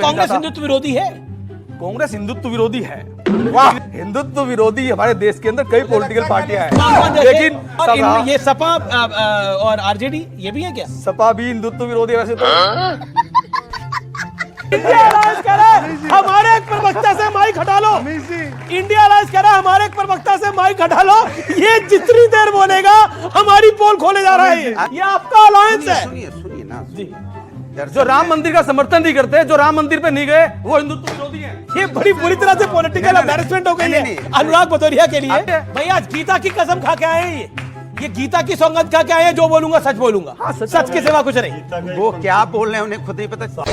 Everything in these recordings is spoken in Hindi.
कांग्रेस हिंदुत्व विरोधी है? कांग्रेस हिंदुत्व विरोधी है। वाह, हिंदुत्व विरोधी हमारे देश के अंदर कई पॉलिटिकल पार्टियां हैं, लेकिन ये सपा और आरजेडी ये भी है क्या? सपा भी हिंदुत्व विरोधी है वैसे तो। इंडिया अलायंस कह रहा है हमारे एक प्रवक्ता से माइक हटा लो। इंडिया अलायंस कह रहा है हमारे एक प्रवक्ता से माइक हटा लो। ये जितनी देर बोलेगा हमारी पोल खोले जा रहा है। ये आपका अलायंस है। सुनिए ना जी। जो राम मंदिर का समर्थन नहीं करते, जो राम मंदिर पे नहीं गए, वो हिंदुत्व विरोधी है। ये बड़ी बुरी तरह से पॉलिटिकल एम्बैरेसमेंट हो गई है अनुराग भदौरिया के लिए। भैया गीता की कसम खा के आए हैं, ये गीता की सौगंध खा के आए हैं, जो बोलूंगा सच बोलूंगा। सच के सिवा कुछ नहीं। वो क्या बोल रहे हैं उन्हें खुद नहीं पता।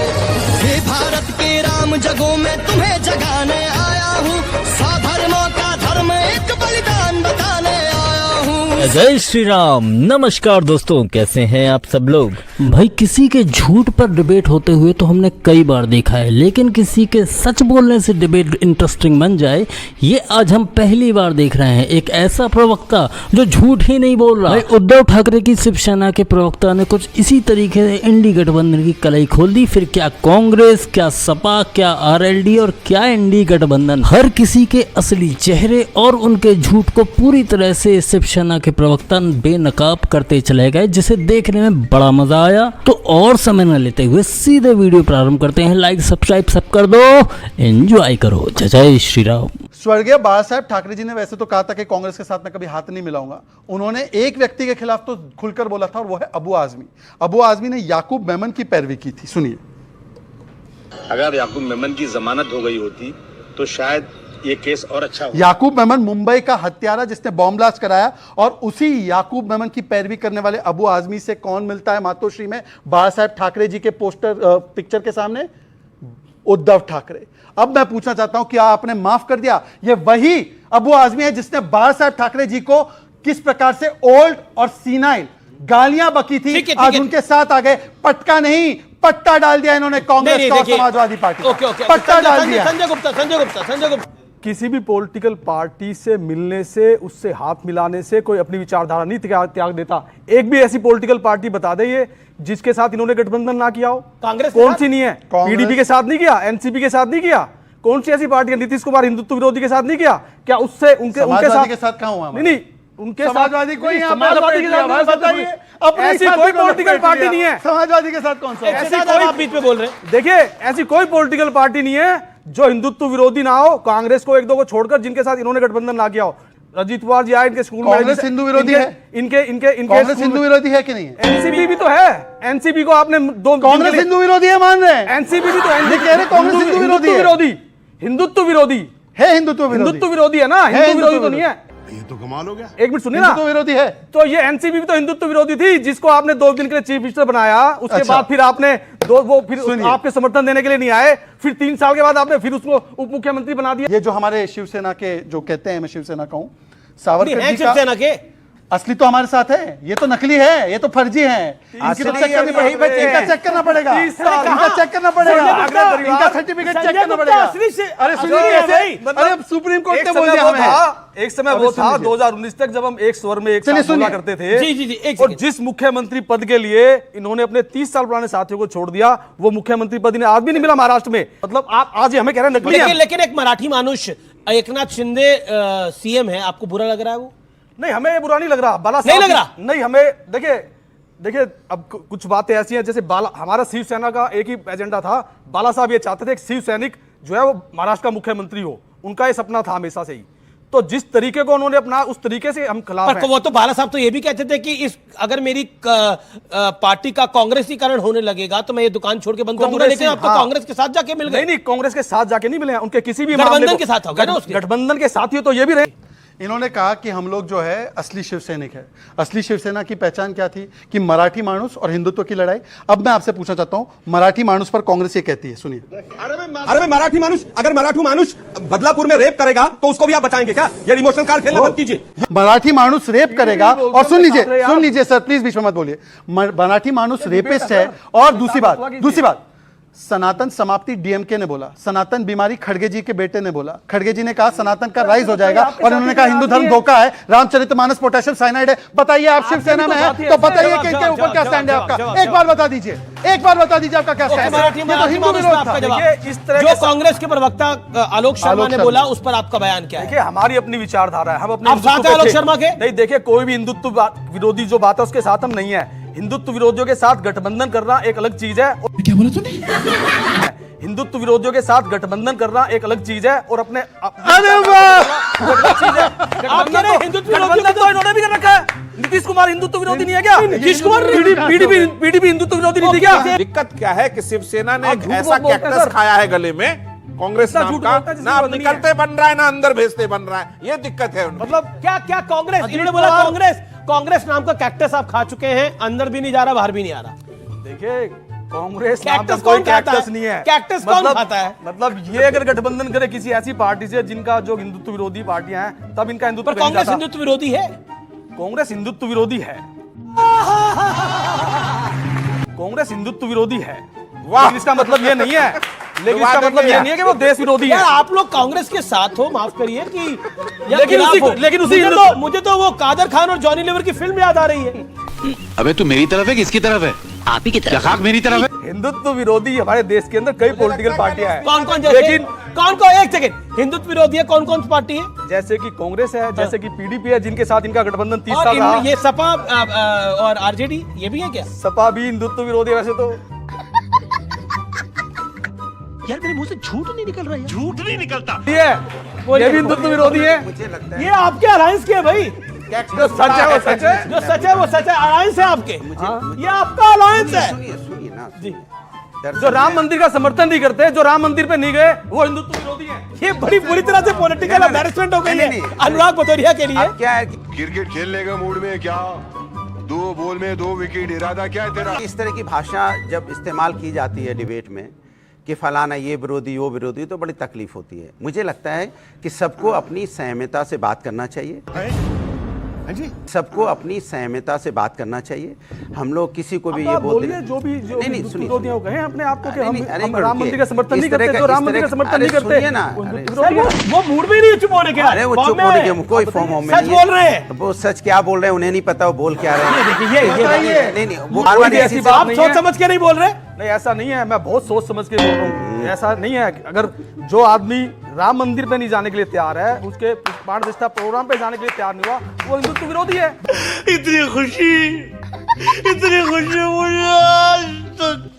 हे भारत के राम जगों में तुम्हें जगाने आया हूँ, साधर्मों का धर्म एक बलिदान बताने आया हूँ। जय श्री राम। नमस्कार दोस्तों, कैसे हैं आप सब लोग। भाई किसी के झूठ पर डिबेट होते हुए तो हमने कई बार देखा है, लेकिन किसी के सच बोलने से डिबेट इंटरेस्टिंग बन जाए, ये आज हम पहली बार देख रहे हैं। एक ऐसा प्रवक्ता जो झूठ ही नहीं बोल रहा। भाई उद्धव ठाकरे की शिवसेना के प्रवक्ता ने कुछ इसी तरीके से इंडी गठबंधन की कलई खोल दी। फिर क्या कांग्रेस, क्या सपा, क्या आरएलडी और क्या इंडी गठबंधन, हर किसी के असली चेहरे और उनके झूठ को पूरी तरह से शिवसेना के प्रवक्ता बेनकाब करते चले गए, जिसे देखने में बड़ा मजा आया। तो और समय न लेते हुए सीधे वीडियो प्रारंभ करते हैं। लाइक सब्सक्राइब सब कर दो, एंजॉय करो। जय श्री राम। स्वर्गीय बाला साहब ठाकरे जी ने वैसे तो कहा था कि कांग्रेस के साथ मैं कभी हाथ नहीं मिलाऊंगा। उन्होंने एक व्यक्ति के खिलाफ तो खुलकर बोला था, और वो है अबू आजमी। अबू आजमी ने याकूब मेमन की पैरवी की थी। सुनिए। अगर याकूब मेमन की जमानत हो गई होती तो शायद ये केस और अच्छा होता। याकूब मेमन मुंबई का हत्यारा जिसने बॉम्ब ब्लास्ट कराया, और उसी याकूब मेमन की पैरवी करने वाले अबू आजमी से कौन मिलता है मातोश्री में बाला साहब ठाकरे जी के पोस्टर पिक्चर के सामने? उद्धव ठाकरे। अब मैं पूछना चाहता हूं, क्या आपने माफ कर दिया? ये वही अबू आजमी है जिसने बाला साहब ठाकरे जी को किस प्रकार से ओल्ड और सीनाइल गालियां बकी थी। आज उनके साथ आ गए। पटका नहीं, पट्टा डाल दिया इन्होंने कांग्रेस और समाजवादी पार्टी। पट्टा डाल दिया। संजय गुप्ता किसी भी पॉलिटिकल पार्टी से मिलने से, उससे हाथ मिलाने से कोई अपनी विचारधारा नहीं त्याग देता। एक भी ऐसी पॉलिटिकल पार्टी बता दे ये जिसके साथ इन्होंने गठबंधन ना किया हो। कांग्रेस कौन सी नहीं है? पीडीपी के साथ नहीं किया, एनसीपी के साथ नहीं किया। कौन सी ऐसी पार्टी है? नीतीश कुमार हिंदुत्व विरोधी के साथ नहीं किया क्या? उससे उनके साथ कहां हुआ? नहीं, उनके समाजवादी कोई समाजवादी के साथ बताइए। ऐसी कोई पॉलिटिकल पार्टी नहीं है। समाजवादी के साथ कौन सा? ऐसी कोई बीच में बोल रहे हैं। देखिए, ऐसी कोई पॉलिटिकल पार्टी नहीं है जो हिंदुत्व विरोधी ना हो। कांग्रेस को एक दो को छोड़कर जिनके साथ इन्होंने गठबंधन ना किया हो। अजीत पवार जी आए, इनके स्कूल में कांग्रेस हिंदू विरोधी है। इनके कांग्रेस हिंदू विरोधी है कि नहीं है? एनसीपी भी तो है। एनसीपी को आपने दो कांग्रेस हिंदू विरोधी है मान रहे हैं। एनसीपी भी तो कह रहे कांग्रेस हिंदू विरोधी है। हिंदुत्व विरोधी है। हिंदुत्व विरोधी है ना, हिंदू विरोधी तो नहीं है। ये तो कमाल हो गया। एक मिनट सुनिए ना, हिंदुत्व विरोधी है तो ये एनसीपी भी तो हिंदुत्व विरोधी थी, जिसको आपने 2 दिन के लिए चीफ मिनिस्टर बनाया। उसके बाद फिर आपने फिर आपके समर्थन देने के लिए नहीं आए। फिर 3 साल के बाद आपने फिर उसको उप मुख्यमंत्री बना दिया। ये जो हमारे शिवसेना के जो कहते हैं, मैं शिवसेना कहूं, सावरकर जी का शिवसेना के असली तो हमारे साथ है। ये तो नकली है, ये तो फर्जी है। इनका चेक करना पड़ेगा। इनका चेक करना पड़ेगा। इनका सर्टिफिकेट चेक करना पड़ेगा। अरे सुनिए, अरे सुप्रीम कोर्ट ने बोल दिया। एक समय वो था 2019 तक जब हम एक स्वर में एक साथ बोला करते थे। जी, और जिस मुख्यमंत्री पद के लिए इन्होंने अपने 30 साल पुराने साथियों को छोड़ दिया, वो मुख्यमंत्री पद इन्हें आज भी नहीं मिला महाराष्ट्र में। मतलब आप आज हमें कह रहे हैं नकली। लेकिन एक मराठी मानुष एकनाथ शिंदे सीएम है, आपको बुरा लग रहा है? वो नहीं, हमें बुरा नहीं लग रहा। बाला नहीं लग रहा। नहीं, हमें देखिए अब कुछ बातें ऐसी हैं, जैसे हमारा शिवसेना का एक ही एजेंडा था। बाला साहब ये चाहते थे एक शिव सैनिक जो है वो महाराष्ट्र का मुख्यमंत्री हो। उनका ये सपना था हमेशा से ही। तो जिस तरीके को उन्होंने अपना, उस तरीके से हम खिलाफ हैं। वो तो बाला साहब तो ये भी कहते थे कि अगर मेरी पार्टी का कांग्रेसीकरण होने लगेगा तो मैं ये दुकान छोड़ के बंद कर दूंगा। लेकिन आप तो कांग्रेस के साथ जाके मिल गए। नहीं, कांग्रेस के साथ जाके नहीं मिले, उनके किसी भी गठबंधन के साथ हो गए ना। गठबंधन के साथ ही तो ये भी रहे। इन्होंने कहा कि हम लोग जो है असली शिवसैनिक है। असली शिवसेना की पहचान क्या थी? कि मराठी मानुस और हिंदुत्व की लड़ाई। अब मैं आपसे पूछना चाहता हूं, मराठी मानुस पर कांग्रेस ये कहती है, सुनिए। अरे मराठी मानुस, अगर मराठी मानुस बदलापुर में रेप करेगा तो उसको भी आप बचाएंगे क्या? ये इमोशनल कार्ड खेलना बंद कीजिए। मराठी मानुस रेप करेगा, और सुन लीजिए सर, प्लीज बीच में मत बोलिए। मराठी मानुस रेपिस्ट है। और दूसरी बात, सनातन समाप्ति डीएमके ने बोला, सनातन बीमारी खड़गे जी के बेटे ने बोला, खड़गे जी ने कहा सनातन का राइज हो जाएगा और उन्होंने कहा हिंदू धर्म धोखा है, रामचरितमानस पोटेशियम साइनाइड है। बताइए आप शिवसेना में है तो बताइए कि इनके ऊपर क्या स्टैंड है आपका, एक बार बता दीजिए, एक बार बता दीजिए आपका क्या स्टैंड है। ये तो हिंदू विरोध था। इस तरह जो कांग्रेस के प्रवक्ता आलोक शर्मा ने बोला उस पर आपका बयान क्या है? देखिए हमारी अपनी विचारधारा है, हम अपने आप साथ हैं आलोक शर्मा के? नहीं, देखिए कोई भी हिंदुत्व विरोधी जो बात है उसके साथ हम नहीं है। हिंदुत्व विरोधियों के साथ गठबंधन करना एक अलग चीज है। क्या बोला तूने? हिंदुत्व विरोधियों के साथ गठबंधन करना एक अलग चीज है और अपने अरे वाह, गठबंधन तो इन्होंने भी कर रखा है। नीतीश कुमार हिंदुत्व विरोधी नहीं है क्या? नीतीश कुमार पीडीपी हिंदुत्व विरोधी नहीं थी क्या? दिक्कत क्या है कि शिवसेना ने आप एक झूठ ऐसा बोलते हैं, कैक्टस सर। खाया है गले में कांग्रेस इतना नाम झूठ का, बोलता है जिसकी ना आप जरूरत नहीं निकलते बन रहा है ना अंदर भेजते बन रहा है, ये दिक्कत है उनकी। मतलब क्या क्या कांग्रेस, इन्होंने बोला कांग्रेस नाम का कैक्टस आप खा चुके हैं, अंदर भी नहीं जा रहा बाहर भी नहीं आ रहा। देखिए कांग्रेस नाम का कैक्टस कोई कौन खाता कैक्टस है? नहीं है। कैक्टस कौन खाता है? मतलब ये अगर गठबंधन करे किसी ऐसी पार्टी से जिनका जो हिंदुत्व विरोधी पार्टियां हैं तब इनका हिंदुत्व पर कांग्रेस हिंदुत्व विरोधी है। कांग्रेस हिंदुत्व विरोधी है। कांग्रेस हिंदुत्व विरोधी है, लेकिन इसका मतलब ये नहीं है, लेकिन इसका मतलब ये नहीं है कि वो देश विरोधी है। यार आप लोग कांग्रेस के साथ हो, माफ करिए कि लेकिन उसी मुझे तो वो कादर खान और जॉनी लीवर की फिल्म याद आ रही है। अबे तू मेरी तरफ है किसकी तरफ है? आप ही की तरफ। खाक मेरी तरफ है। हिंदुत्व विरोधी हमारे देश के अंदर कई पॉलिटिकल पार्टियां हैं। कौन कौन जैसे लेकिन कौन कौन, एक सेकंड, हिंदुत्व विरोधी है कौन कौन सी पार्टी है? जैसे कि कांग्रेस है, जैसे कि पीडीपी है, जिनके साथ इनका गठबंधन 30 और साल रहा। ये सपा और आरजेडी ये भी है क्या? सपा भी हिंदुत्व विरोधी है वैसे तो। यार मेरे मुंह से झूठ नहीं निकल रहा है। झूठ नहीं निकलता। ये भी हिंदुत्व विरोधी है। मुझे लगता है ये आपके अलायंस के है भाई, जो सच है वो सच है। जो सच है वो सच है, अलायंस है आपके, ये आपका अलायंस है। सुनिए ना जी, जो राम मंदिर का समर्थन नहीं करते, जो राम मंदिर पे नहीं गए, वो हिंदुत्व विरोधी है। ये बड़ी बुरी तरह से पॉलिटिकल एम्बैरेसमेंट हो गई है अनुराग भदौरिया के लिए। अब क्या है कि क्रिकेट खेलने का मूड में क्या 2 बॉल में 2 विकेट, इरादा क्या है तेरा? इस तरह की भाषा जब इस्तेमाल की जाती है डिबेट में कि फलाना ये विरोधी वो विरोधी, तो बड़ी तकलीफ होती है। मुझे लगता है कि सबको अपनी संयमता से बात करना चाहिए, सबको अपनी संयमता से बात करना चाहिए। हम लोग किसी को भी ये बोलते बोलिए जो भी सुनिए। विरोधी हो गए अपने आप को कि अरे नहीं, हम राम मंदिर का समर्थन इस नहीं तरह करते, का- जो इस राम मंदिर तरह का समर्थन अरे नहीं करते सुनिए ना, वो अरे हिंदुत्व विरोधी है। वो मूड में नहीं चुप होने के, अरे वो चुप होने के कोई फॉर्म में सच बोल रहे हैं। वो सच क्या बोल रहे हैं उन्हें नहीं पता, वो बोल क्या रहे हैं। देखिए ये नहीं वो कोई बार-बार भी ऐसी ऐसी बात आप नहीं सोच है। समझ के नहीं बोल रहे। नहीं ऐसा नहीं है, मैं बहुत सोच समझ के बोल रहा हूँ। ऐसा नहीं है, अगर जो आदमी राम मंदिर पे नहीं जाने के लिए तैयार है, उसके प्राण प्रतिष्ठा प्रोग्राम पे जाने के लिए तैयार नहीं हुआ, वो हिंदुत्व विरोधी है। इतनी खुशी मुझे आज तक।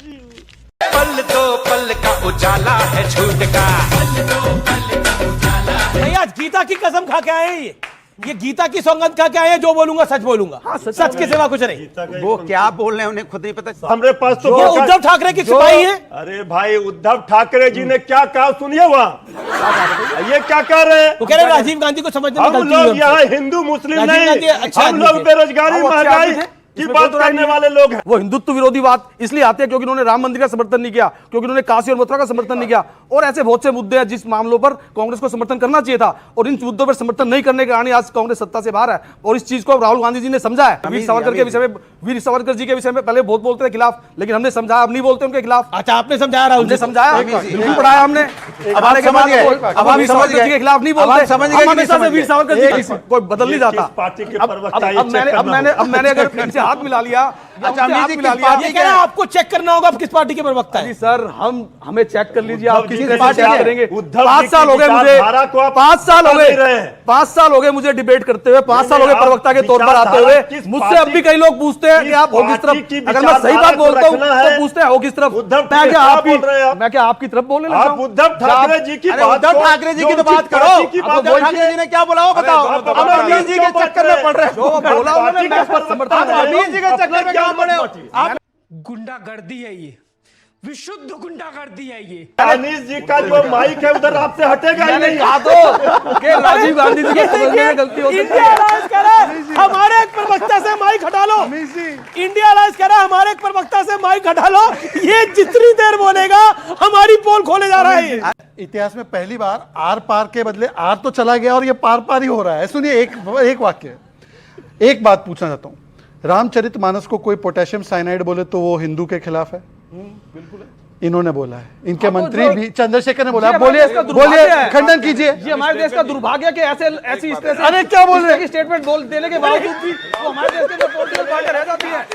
पल तो पल का उजाला है झूठ का। नहीं, आज गीता की कसम खा के आए हैं ये गीता की सौगंध खा के आए हैं, जो बोलूंगा सच बोलूंगा, सच के सिवा कुछ नहीं। वो क्या बोल रहे हैं उन्हें खुद नहीं पता। हमारे पास तो ये उद्धव ठाकरे की सिपाही है। अरे भाई उद्धव ठाकरे जी ने क्या कहा सुनिए, वहाँ ये क्या कह रहे हैं? वो कह रहे हैं राजीव गांधी को समझने में हम गलती हुई लोग हमसे। यहाँ हिंदू मुस्लिम राजीव नहीं, गांधी अच्छे हम आदमी लोग थे। बेरोजगारी वो अच्छे महंगाई आदमी थे, की इसमें बात कोई दो राय करने नहीं है। वाले लोग हैं। वो हिंदुत्व विरोधी बात इसलिए आते हैं क्योंकि उन्होंने राम मंदिर का समर्थन नहीं किया, क्योंकि उन्होंने काशी और मथुरा का समर्थन नहीं किया, और ऐसे बहुत से मुद्दे हैं जिस मामलों पर कांग्रेस को समर्थन करना चाहिए था, और इन मुद्दों पर समर्थन नहीं करने के कारण आज कांग्रेस सत्ता से बाहर है। और इस चीज को राहुल गांधी जी ने समझा है। वीर सावरकर के विषय में, वीर सावरकर जी के विषय में पहले बहुत बोलते थे खिलाफ, लेकिन हमने समझाया, अब नहीं बोलते उनके खिलाफ। अच्छा, आपने समझाया राहुल हमने जी? समझाया, बिल्कुल पढ़ाया हमने। हमारे समझ गए, अब हम समझ सावरकर जी के खिलाफ नहीं अब हम बोलते, समझ गए हम कि हमेशा समझ से वीर गए। सावरकर जी कोई बदल नहीं जाता। पार्टी के अब प्रवक्ता ये चेक अब मैंने अगर इनसे हाथ मिला लिया, अच्छा, अमित जी मिला किस लिया, पार्टी ये कह रहे हैं आपको चेक करना होगा आप किस पार्टी के प्रवक्ता जी है। सर, हमें चेक कर लीजिए, आप किसी जी पार्टी के चेक करेंगे। उद्धव 5 जी साल की हो गए मुझे, विचारधारा को आप 5 साल हो बता नहीं रहे गए, हैं। 5 साल हो गए मुझे डिबेट करते हुए, 5 साल हो गए आप प्रवक्ता के तौर पर आते हुए। विचारधारा किस मुझसे अब भी कई लोग पूछते हैं कि आप हो किस पार्टी की तरफ। अगर मैं सही विचारधारा बात को बोलता हूँ रखना है। तो पूछते हैं हो किस तरफ। उद्धव मैं क्या क्या आपकी, बोल रहे हैं आप? मैं क्या आपकी तरफ बोलने लगा आप हूं? उद्धव ठाकरे जी की अरे बात उद्धव को- ठाकरे जी जो की तो उनकी बात करो। पार्टी की अब बात उद्धव है। ठाकरे जी ने क्या बोला वो बताओ। अरे अब अमित जी के चक्कर में पड़ रहे जो बोला उन्होंने मैं उस पर समर्थन आप कर रहा हूं। अमित जी के चक्कर में क्यों पड़े हो? आप गुंडागर्दी है ये, विशुद्ध गुंडागर्दी है ये। अनिल जी का जो माइक है उधर आपसे हटेगा ही मैंने नहीं। कहा तो कि राजीव गांधी जी को समझने में गलती हो सकती इंडिया है। अलायंस कह रहा है हमारे एक प्रवक्ता से माइक हटा लो। इंडिया अलायंस कह रहा है हमारे एक प्रवक्ता से माइक हटा लो, ये जितनी देर बोलेगा हमारी पोल खोले जा रहा है। इतिहास में पहली बार आर पार के बदले आर तो चला गया और ये पार पार ही हो रहा है। सुनिए एक वाक्य, एक बात पूछना चाहता हूं। रामचरितमानस को कोई पोटेशियम साइनाइड बोले तो वो हिंदू के खिलाफ है, बिल्कुल है। इन्होंने बोला है, इनके अब तो मंत्री जो- भी चंद्रशेखर ने बोला। ये आप हमारे बोलिए देश का दुर्भाग्य बोलिए, है। खंडन कीजिए। ये हमारे देश का दुर्भाग्य कि ऐसी इस तरह से अरे क्या बोल रहे हैं? इस तरह की स्टेटमेंट देने के बावजूद भी वो हमारे देश के अंदर पॉलिटिकल पार्टी रह जाती है।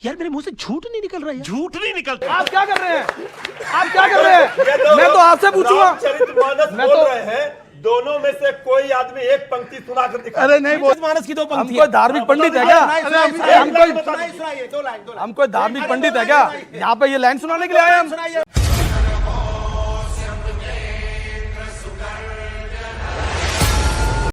यार मेरे मुंह से झूठ नहीं निकल रहा है। झूठ नहीं निकलता। आप क्या कर रहे हैं? आप क्या कर रहे हैं? मैं तो आपसे पूछूंगा। मैं तो दोनों में से कोई आदमी एक पंक्ति सुना कर दिखा। अरे नहीं बोल, मानस की दो हम पंक्तियां। कोई धार्मिक पंडित है क्या? सुनाइए, हम कोई धार्मिक पंडित है क्या? यहाँ पे ये लाइन सुनाने के लिए आए हम?